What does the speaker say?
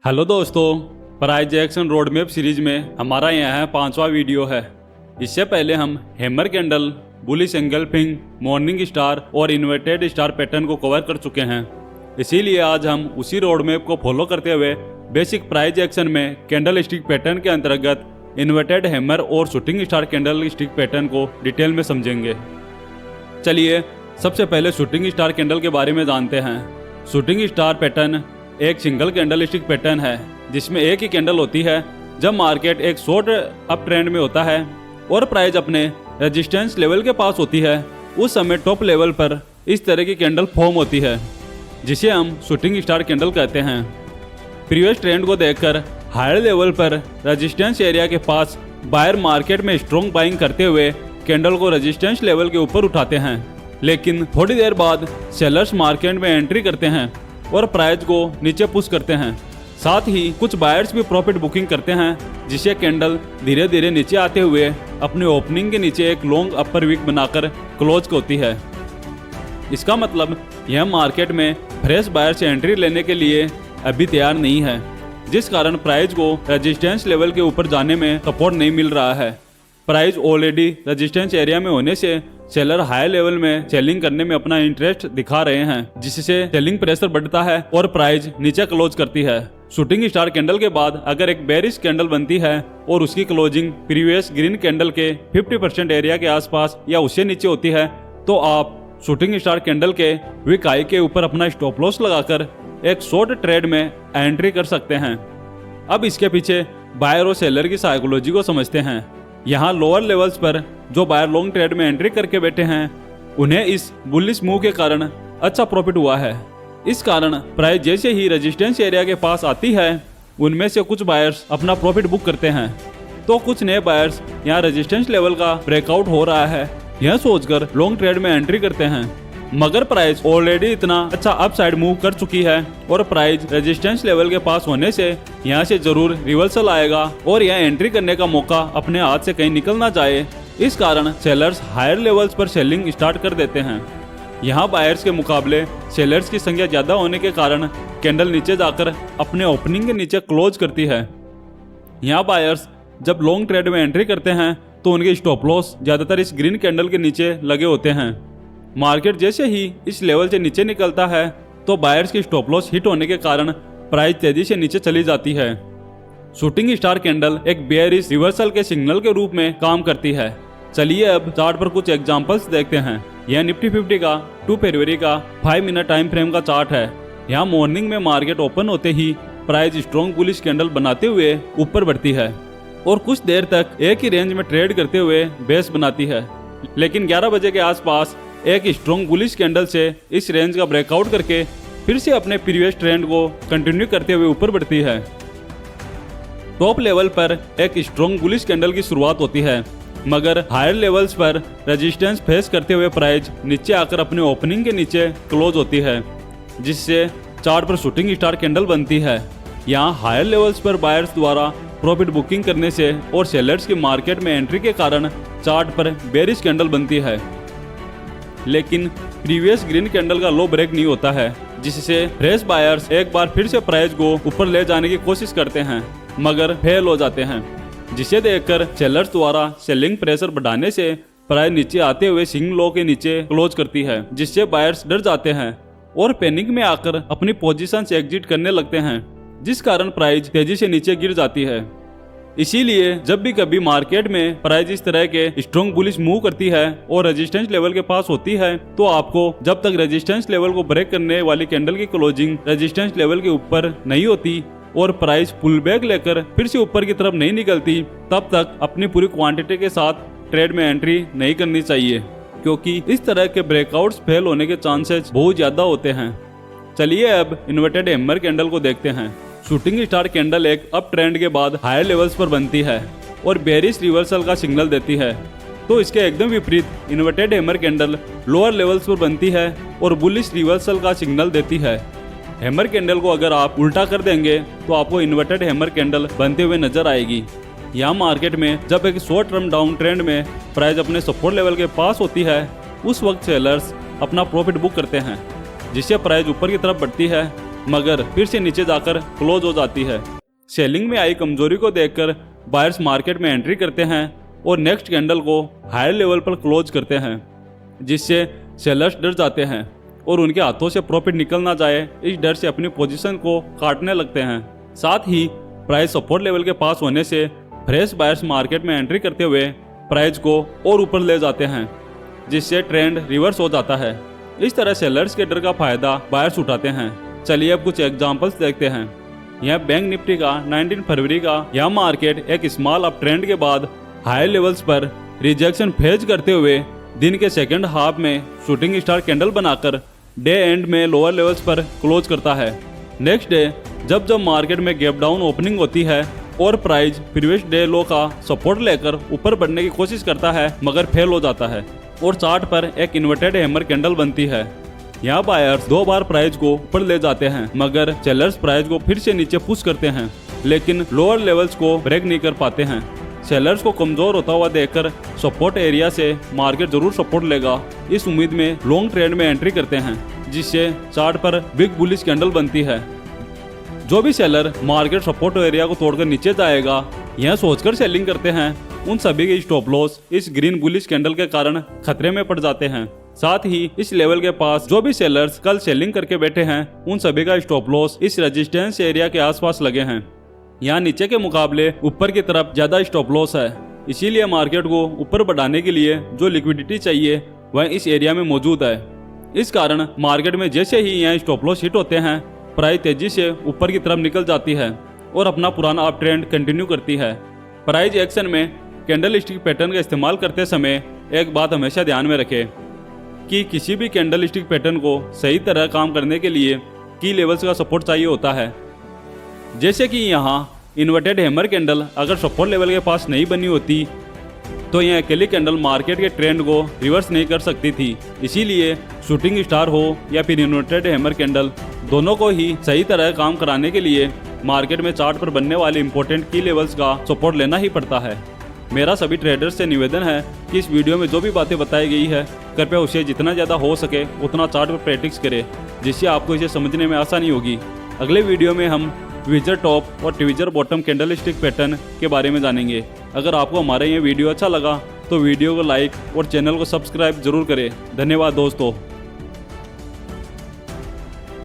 Hello दोस्तों, price action road map series में हमारा यह 5वां वीडियो है। इससे पहले हम hammer candle, bullish engulfing, morning star और इन्वर्टेड स्टार पैटर्न को कवर कर चुके हैं। इसीलिए आज हम उसी रोड मैप को फॉलो करते हुए बेसिक प्राइस एक्शन में कैंडल स्टिक पैटर्न के अंतर्गत इन्वर्टेड हैमर और shooting star candle stick pattern को डिटेल में समझेंगे। चलिए सबसे पहले शूटिंग स्टार कैंडल के बारे में जानते हैं। शूटिंग स्टार पैटर्न एक सिंगल कैंडल स्टिक पैटर्न है जिसमें एक ही कैंडल होती है जब मार्केट एक शॉर्ट अप ट्रेंड में होता है और प्राइस अपने रेजिस्टेंस लेवल के पास होती है। उस समय टॉप लेवल पर इस तरह की कैंडल फॉर्म होती है जिसे हम शूटिंग स्टार कैंडल कहते हैं। प्रीवियस ट्रेंड को देखकर हायर लेवल पर रेजिस्टेंस एरिया के पास बायर मार्केट में स्ट्रॉन्ग बाइंग करते हुए कैंडल को रेजिस्टेंस लेवल के ऊपर उठाते हैं, लेकिन थोड़ी देर बाद सेलर्स मार्केट में एंट्री करते हैं और प्राइस को नीचे पुश करते हैं। साथ ही कुछ बायर्स भी प्रॉफिट बुकिंग करते हैं जिससे कैंडल धीरे धीरे नीचे आते हुए अपने ओपनिंग के नीचे एक लॉन्ग अपर वीक बनाकर क्लोज होती है। इसका मतलब यह मार्केट में फ्रेश बायर से एंट्री लेने के लिए अभी तैयार नहीं है, जिस कारण प्राइस को रेजिस्टेंस लेवल के ऊपर जाने में सपोर्ट नहीं मिल रहा है। प्राइस ऑलरेडी रेजिस्टेंस एरिया में होने से सेलर हाई लेवल में सेलिंग करने में अपना इंटरेस्ट दिखा रहे हैं, जिससे सेलिंग प्रेशर बढ़ता है और प्राइस नीचे क्लोज करती है। शूटिंग स्टार कैंडल के बाद अगर एक बेरिश कैंडल बनती है और उसकी क्लोजिंग प्रीवियस ग्रीन कैंडल के 50% एरिया के आसपास या उससे नीचे होती है तो आप शूटिंग स्टार कैंडल के वीक हाई के ऊपर अपना स्टॉप लॉस लगाकर एक शॉर्ट ट्रेड में एंट्री कर सकते हैं। अब इसके पीछे बायर और सेलर की साइकोलॉजी को समझते हैं। यहाँ लोअर लेवल्स पर जो बायर लॉन्ग ट्रेड में एंट्री करके बैठे हैं उन्हें इस बुलिश मूव के कारण अच्छा प्रॉफिट हुआ है। इस कारण प्राइस जैसे ही रेजिस्टेंस एरिया के पास आती है उनमें से कुछ बायर्स अपना प्रॉफिट बुक करते हैं, तो कुछ नए बायर्स यहाँ रेजिस्टेंस लेवल का ब्रेकआउट हो रहा है यह सोचकर लॉन्ग ट्रेड में एंट्री करते हैं। मगर प्राइस ऑलरेडी इतना अच्छा अपसाइड मूव कर चुकी है और प्राइस रेजिस्टेंस लेवल के पास होने से यहाँ से जरूर रिवर्सल आएगा और यह एंट्री करने का मौका अपने हाथ से कहीं निकल ना जाए। इस कारण सेलर्स हायर लेवल्स पर सेलिंग स्टार्ट कर देते हैं। यहाँ बायर्स के मुकाबले सेलर्स की संख्या ज्यादा होने के कारण कैंडल नीचे जाकर अपने ओपनिंग के नीचे क्लोज करती है। यहाँ बायर्स जब लॉन्ग ट्रेड में एंट्री करते हैं तो उनके स्टॉप लॉस ज्यादातर इस ग्रीन कैंडल के नीचे लगे होते हैं। मार्केट जैसे ही इस लेवल से नीचे निकलता है तो बायर्स की स्टॉप लॉस हिट होने के कारण प्राइस तेजी से नीचे चली जाती है। शूटिंग स्टार कैंडल एक बेयरिश रिवर्सल के सिग्नल के रूप में काम करती है। चलिए अब चार्ट पर कुछ एग्जांपल्स देखते हैं। यह निफ्टी 50 का 2 फरवरी का 5 मिनट टाइम फ्रेम का चार्ट है। यहाँ मॉर्निंग में मार्केट ओपन होते ही प्राइस स्ट्रॉन्ग बुलिश कैंडल बनाते हुए ऊपर बढ़ती है और कुछ देर तक एक ही रेंज में ट्रेड करते हुए बेस बनाती है, लेकिन 11 बजे के आसपास एक स्ट्रॉन्ग बुलिश कैंडल से इस रेंज का ब्रेकआउट करके फिर से अपने प्रीवियस ट्रेंड को कंटिन्यू करते हुए ऊपर बढ़ती है। टॉप लेवल पर एक स्ट्रॉन्ग बुलिश कैंडल की शुरुआत होती है, मगर हायर लेवल्स पर रेजिस्टेंस फेस करते हुए प्राइस नीचे आकर अपने ओपनिंग के नीचे क्लोज होती है, जिससे चार्ट पर शूटिंग स्टार कैंडल बनती है। यहाँ हायर लेवल्स पर बायर्स द्वारा प्रॉफिट बुकिंग करने से और सेलर्स की मार्केट में एंट्री के कारण चार्ट पर बेरिश कैंडल बनती है, लेकिन प्रीवियस ग्रीन कैंडल का लो ब्रेक नहीं होता है, जिससे फ्रेश बायर्स एक बार फिर से प्राइस को ऊपर ले जाने की कोशिश करते हैं मगर फेल हो जाते हैं, जिसे देखकर सेलर्स द्वारा सेलिंग प्रेशर बढ़ाने से प्राइस नीचे आते हुए सिंगल लो के नीचे क्लोज करती है, जिससे बायर्स डर जाते हैं और पैनिक में आकर अपनी पोजीशन से एग्जिट करने लगते हैं, जिस कारण प्राइस तेजी से नीचे गिर जाती है। इसीलिए जब भी कभी मार्केट में प्राइस इस तरह के स्ट्रॉन्ग बुलिश मूव करती है और रेजिस्टेंस लेवल के पास होती है तो आपको जब तक रेजिस्टेंस लेवल को ब्रेक करने वाली कैंडल की क्लोजिंग रेजिस्टेंस लेवल के ऊपर नहीं होती और प्राइस पुल बैक लेकर फिर से ऊपर की तरफ नहीं निकलती तब तक अपनी पूरी क्वांटिटी के साथ ट्रेड में एंट्री नहीं करनी चाहिए, क्योंकि इस तरह के ब्रेकआउट्स फेल होने के चांसेस बहुत ज्यादा होते हैं। चलिए अब इन्वर्टेड हैमर कैंडल को देखते हैं। शूटिंग स्टार कैंडल एक अप ट्रेंड के बाद हायर लेवल्स पर बनती है और बेरिश रिवर्सल का सिग्नल देती है, तो इसके एकदम विपरीत inverted hammer candle lower levels पर बनती है और बुलिश रिवर्सल का सिग्नल देती है। हैमर कैंडल को अगर आप उल्टा कर देंगे तो आपको इन्वर्टेड हैमर कैंडल बनते हुए नजर आएगी। यहाँ मार्केट में जब एक शॉर्ट टर्म डाउन ट्रेंड में प्राइस अपने सपोर्ट लेवल के पास होती है उस वक्त सेलर्स अपना प्रॉफिट बुक करते हैं, जिससे प्राइस ऊपर की तरफ बढ़ती है मगर फिर से नीचे जाकर क्लोज हो जाती है। सेलिंग में आई कमजोरी को देखकर बायर्स मार्केट में एंट्री करते हैं और नेक्स्ट कैंडल को हायर लेवल पर क्लोज करते हैं, जिससे सेलर्स डर जाते हैं और उनके हाथों से प्रॉफिट निकल ना जाए इस डर से अपनी पोजीशन को काटने लगते हैं। साथ ही प्राइस सपोर्ट लेवल के पास होने से फ्रेश बायर्स मार्केट में एंट्री करते हुए प्राइस को और ऊपर ले जाते हैं, जिससे ट्रेंड रिवर्स हो जाता है। इस तरह सेलर्स के डर का फायदा बायर्स उठाते हैं। चलिए अब कुछ एग्जांपल्स देखते हैं। यह बैंक निफ्टी का 19 फरवरी का यह मार्केट एक स्मॉल अप ट्रेंड के बाद हाई लेवल्स पर रिजेक्शन फेज करते हुए दिन के सेकंड हाफ में शूटिंग स्टार कैंडल बनाकर डे एंड में लोअर लेवल्स पर क्लोज करता है। नेक्स्ट डे जब मार्केट में गैप डाउन ओपनिंग होती है और प्राइस प्रीवियस डे लो का सपोर्ट लेकर ऊपर बढ़ने की कोशिश करता है मगर फेल हो जाता है और चार्ट पर एक इन्वर्टेड हैमर कैंडल बनती है। यहाँ बायर्स 2 बार प्राइस को ऊपर ले जाते हैं मगर सेलर्स प्राइस को फिर से नीचे पुश करते हैं, लेकिन लोअर लेवल्स को ब्रेक नहीं कर पाते हैं। सेलर्स को कमजोर होता हुआ देखकर सपोर्ट एरिया से मार्केट जरूर सपोर्ट लेगा, इस उम्मीद में लॉन्ग ट्रेंड में एंट्री करते हैं, जिससे चार्ट पर बिग बुलिश कैंडल बनती है। जो भी सेलर मार्केट सपोर्ट एरिया को तोड़कर नीचे जाएगा यह सोचकर सेलिंग करते हैं, उन सभी के स्टॉप लॉस इस ग्रीन बुलिश कैंडल के कारण खतरे में पड़ जाते हैं। साथ ही इस लेवल के पास जो भी सेलर्स कल सेलिंग करके बैठे हैं उन सभी का स्टॉप लॉस इस रेजिस्टेंस एरिया के आसपास लगे हैं। यहाँ नीचे के मुकाबले ऊपर की तरफ ज्यादा स्टॉप लॉस है, इसीलिए मार्केट को ऊपर बढ़ाने के लिए जो लिक्विडिटी चाहिए वह इस एरिया में मौजूद है। इस कारण मार्केट में जैसे ही यहाँ स्टॉप लॉस हिट होते हैं प्राइस तेजी से ऊपर की तरफ निकल जाती है और अपना पुराना अप ट्रेंड कंटिन्यू करती है। प्राइस एक्शन में कैंडल स्टिक पैटर्न का इस्तेमाल करते समय एक बात हमेशा ध्यान में रखें कि किसी भी कैंडल स्टिक पैटर्न को सही तरह काम करने के लिए की लेवल्स का सपोर्ट चाहिए होता है। जैसे कि यहाँ इन्वर्टेड हैमर कैंडल अगर सपोर्ट लेवल के पास नहीं बनी होती तो यह अकेली कैंडल मार्केट के ट्रेंड को रिवर्स नहीं कर सकती थी। इसीलिए शूटिंग स्टार हो या फिर इन्वर्टेड हैमर कैंडल, दोनों को ही सही तरह काम कराने के लिए मार्केट में चार्ट पर बनने वाले इंपॉर्टेंट की लेवल्स का सपोर्ट लेना ही पड़ता है। मेरा सभी ट्रेडर्स से निवेदन है कि इस वीडियो में जो भी बातें बताई गई है कृपया उसे जितना ज़्यादा हो सके उतना चार्ट पर प्रैक्टिस करें, जिससे आपको इसे समझने में आसानी होगी। अगले वीडियो में हम ट्विजर टॉप और tweezer bottom candle stick pattern के बारे में जानेंगे। अगर आपको हमारा ये वीडियो अच्छा लगा तो वीडियो को लाइक और चैनल को सब्सक्राइब जरूर करें। धन्यवाद दोस्तों।